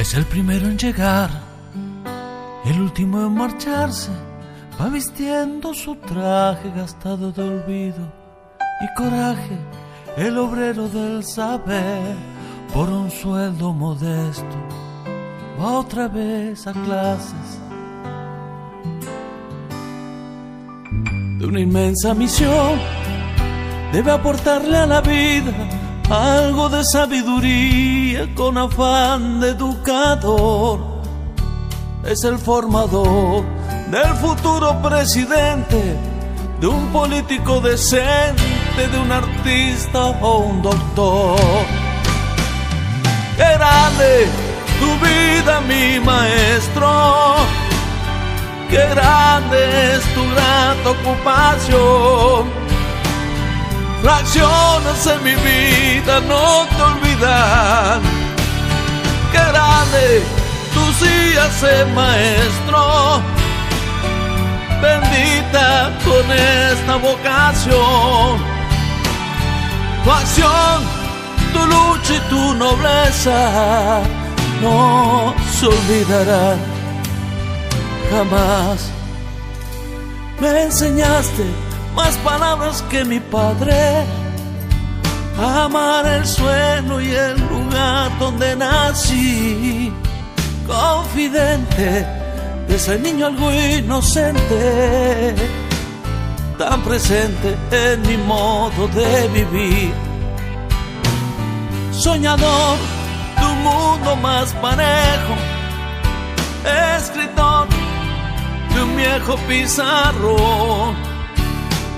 Es el primero en llegar, el último en marcharse. Va vistiendo su traje gastado de olvido y coraje, el obrero del saber. Por un sueldo modesto va otra vez a clases de una inmensa misión. Debe aportarle a la vida algo de sabiduría con afán de educador. Es el formador del futuro presidente, de un político decente, de un artista o un doctor. ¡Qué grande tu vida, mi maestro! ¡Qué grande es tu grata ocupación! Fracciones en mi vida no te olvidan. ¡Qué grande tú sías, maestro! Bendita con esta vocación. Tu acción, tu lucha y tu nobleza no se olvidarán jamás. Me enseñaste más palabras que mi padre, a amar el suelo y el lugar donde nací. Confidente de ese niño algo inocente, tan presente en mi modo de vivir. Soñador de un mundo más parejo, escritor de un viejo pizarrón,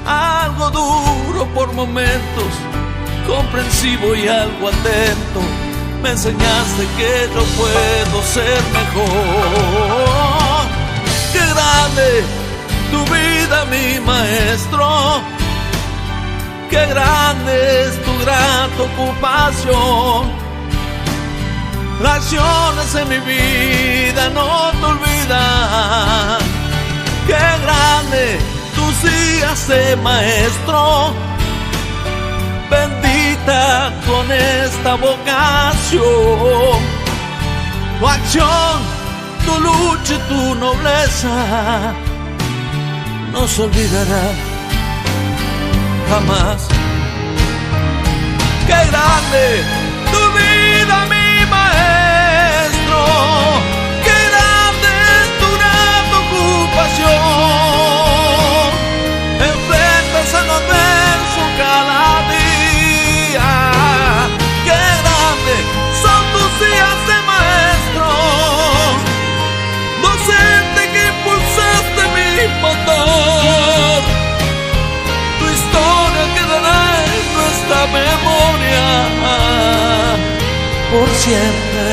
algo duro por momentos, comprensivo y algo atento. Me enseñaste que yo puedo ser mejor. ¡Qué grande tu vida, mi maestro! ¡Qué grande es tu grata ocupación! Lecciones en mi vida no te olvidan. ¡Qué grande tú sías, maestro! Bendita con esta vocación. Tu acción, tu lucha y tu nobleza no se olvidará jamás. ¡Qué grande tu vida, mi maestro! ¡Qué grande es tu grata ocupación! Enfrentas al adverso cada día. ¡Qué grande son tus días de maestro! Docente que impulsaste mi motor. Tu historia quedará en nuestra memoria por siempre.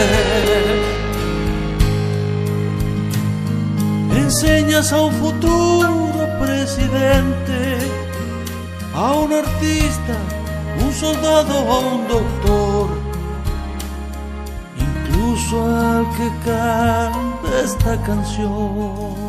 Enseñas a un futuro presidente, a un artista, un soldado o un doctor, incluso al que canta esta canción.